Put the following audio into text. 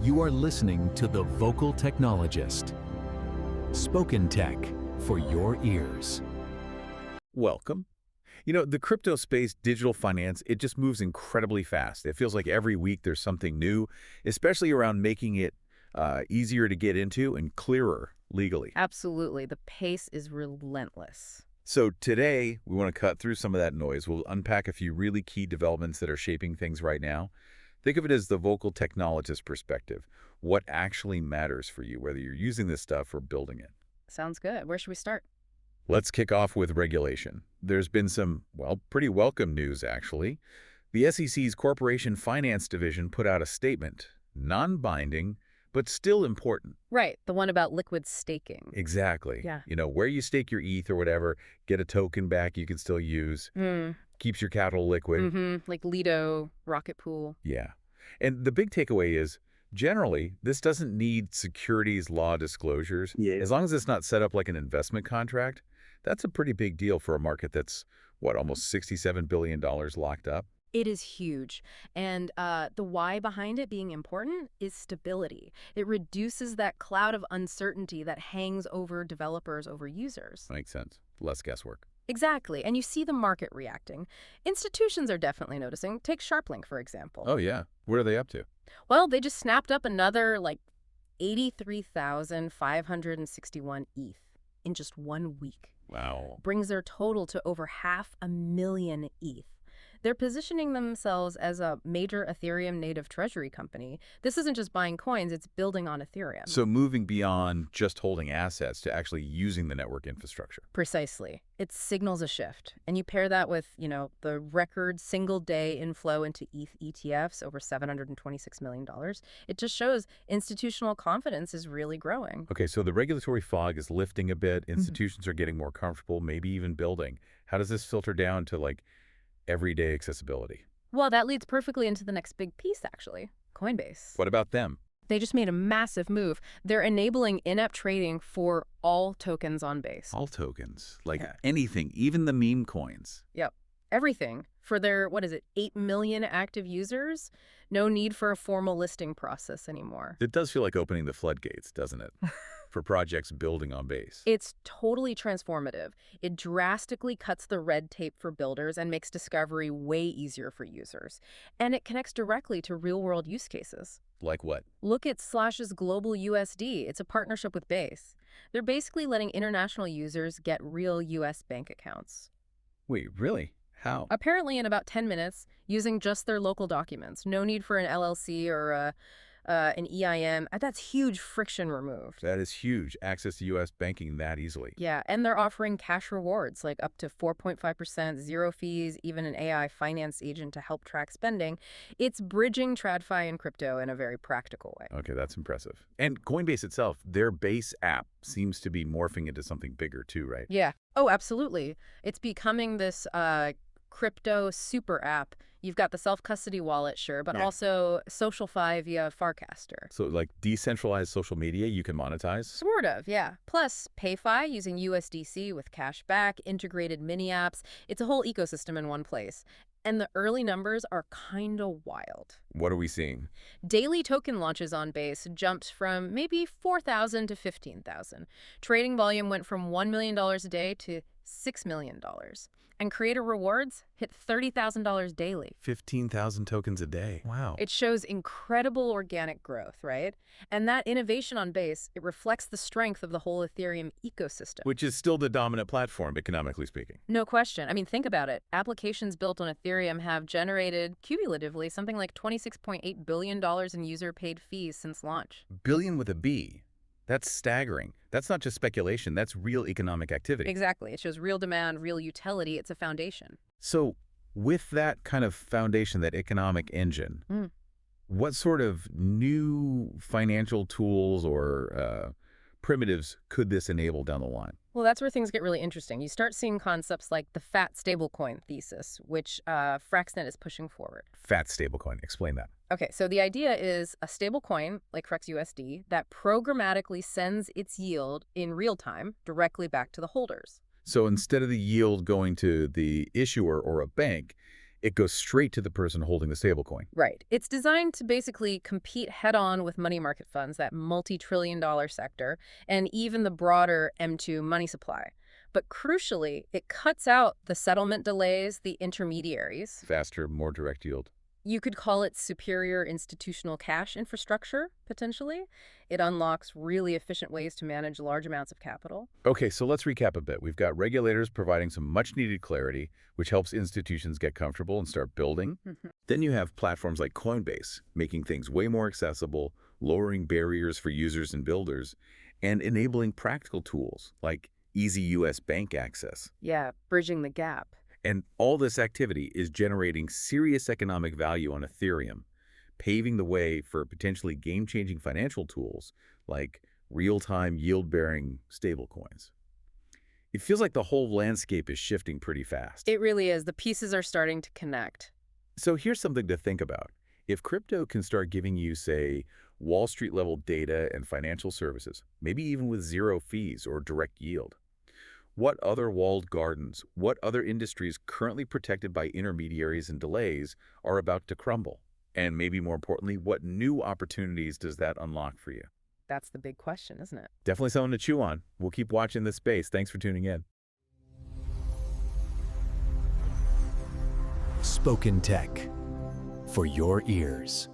You are listening to The Vocal Technologist. Spoken tech for your ears. Welcome. The crypto space, digital finance, it just moves incredibly fast. It feels like every week there's something new, especially around making it easier to get into and clearer legally. Absolutely. The pace is relentless. So today, we want to cut through some of that noise. We'll unpack a few really key developments that are shaping things right now. Think of it as the vocal technologist perspective. What actually matters for you, whether you're using this stuff or building it. Sounds good. Where should we start? Let's kick off with regulation. There's been some, pretty welcome news, actually. The SEC's Corporation Finance Division put out a statement, non-binding, but still important. Right, the one about liquid staking. Exactly. Yeah. Where you stake your ETH or whatever, get a token back you can still use. Keeps your capital liquid. Like Lido, Rocket Pool. Yeah. And the big takeaway is, generally, this doesn't need securities law disclosures. Yeah. As long as it's not set up like an investment contract, that's a pretty big deal for a market that's, almost $67 billion locked up? It is huge. And the why behind it being important is stability. It reduces that cloud of uncertainty that hangs over developers, over users. Makes sense. Less guesswork. Exactly. And you see the market reacting. Institutions are definitely noticing. Take SharpLink, for example. Oh, yeah. What are they up to? Well, they just snapped up another, 83,561 ETH in just 1 week. Wow. Brings their total to over 500,000 ETH. They're positioning themselves as a major Ethereum native treasury company. This isn't just buying coins, it's building on Ethereum. So moving beyond just holding assets to actually using the network infrastructure. Precisely. It signals a shift. And you pair that with, the record single-day inflow into ETH ETFs, over $726 million. It just shows institutional confidence is really growing. Okay, so the regulatory fog is lifting a bit. Institutions are getting more comfortable, maybe even building. How does this filter down to, everyday accessibility? Well, that leads perfectly into the next big piece, actually. Coinbase. What about them? They just made a massive move. They're enabling in-app trading for all tokens on Base. All tokens. Anything, even the meme coins. Yep. Everything. For their, 8 million active users? No need for a formal listing process anymore. It does feel like opening the floodgates, doesn't it? For projects building on Base. It's totally transformative. It drastically cuts the red tape for builders and makes discovery way easier for users. And it connects directly to real-world use cases. Like what? Look at Slash's Global USD. It's a partnership with Base. They're basically letting international users get real US bank accounts. Wait, really? How? Apparently in about 10 minutes, using just their local documents. No need for an LLC or an EIN. That's huge friction removed. That is huge. Access to U.S. banking that easily. Yeah, and they're offering cash rewards, like up to 4.5%, zero fees, even an AI finance agent to help track spending. It's bridging TradFi and crypto in a very practical way. Okay, that's impressive. And Coinbase itself, their Base app seems to be morphing into something bigger too, right? Yeah. Oh, absolutely. It's becoming this crypto super app. You've got the self-custody wallet, sure, but also SocialFi via Farcaster. So decentralized social media you can monetize? Sort of, yeah. Plus PayFi using USDC with cashback, integrated mini apps. It's a whole ecosystem in one place. And the early numbers are kind of wild. What are we seeing? Daily token launches on Base jumped from maybe 4,000 to 15,000. Trading volume went from $1 million a day to $6 million. And creator rewards hit $30,000 daily. 15,000 tokens a day. Wow. It shows incredible organic growth, right? And that innovation on Base, it reflects the strength of the whole Ethereum ecosystem. Which is still the dominant platform, economically speaking. No question. I mean, think about it. Applications built on Ethereum have generated, cumulatively, something like $26.8 billion in user-paid fees since launch. Billion with a B. That's staggering. That's not just speculation. That's real economic activity. Exactly. It shows real demand, real utility. It's a foundation. So with that kind of foundation, that economic engine, what sort of new financial tools or primitives could this enable down the line? Well, that's where things get really interesting. You start seeing concepts like the fat stablecoin thesis, which FraxNet is pushing forward. Fat stablecoin. Explain that. Okay, so the idea is a stablecoin, like FraxUSD, that programmatically sends its yield in real time directly back to the holders. So instead of the yield going to the issuer or a bank, It goes straight to the person holding the stablecoin. Right. It's designed to basically compete head-on with money market funds, that multi-trillion-dollar sector, and even the broader M2 money supply. But crucially, it cuts out the settlement delays, the intermediaries. Faster, more direct yield. You could call it superior institutional cash infrastructure, potentially. It unlocks really efficient ways to manage large amounts of capital. Okay, so let's recap a bit. We've got regulators providing some much-needed clarity, which helps institutions get comfortable and start building. Then you have platforms like Coinbase, making things way more accessible, lowering barriers for users and builders, and enabling practical tools like easy U.S. bank access. Yeah, bridging the gap. And all this activity is generating serious economic value on Ethereum, paving the way for potentially game-changing financial tools like real-time yield-bearing stablecoins. It feels like the whole landscape is shifting pretty fast. It really is. The pieces are starting to connect. So here's something to think about. If crypto can start giving you, say, Wall Street-level data and financial services, maybe even with zero fees or direct yield, what other walled gardens, what other industries currently protected by intermediaries and delays are about to crumble? And maybe more importantly, what new opportunities does that unlock for you? That's the big question, isn't it? Definitely something to chew on. We'll keep watching this space. Thanks for tuning in. Spoken Tech for your ears.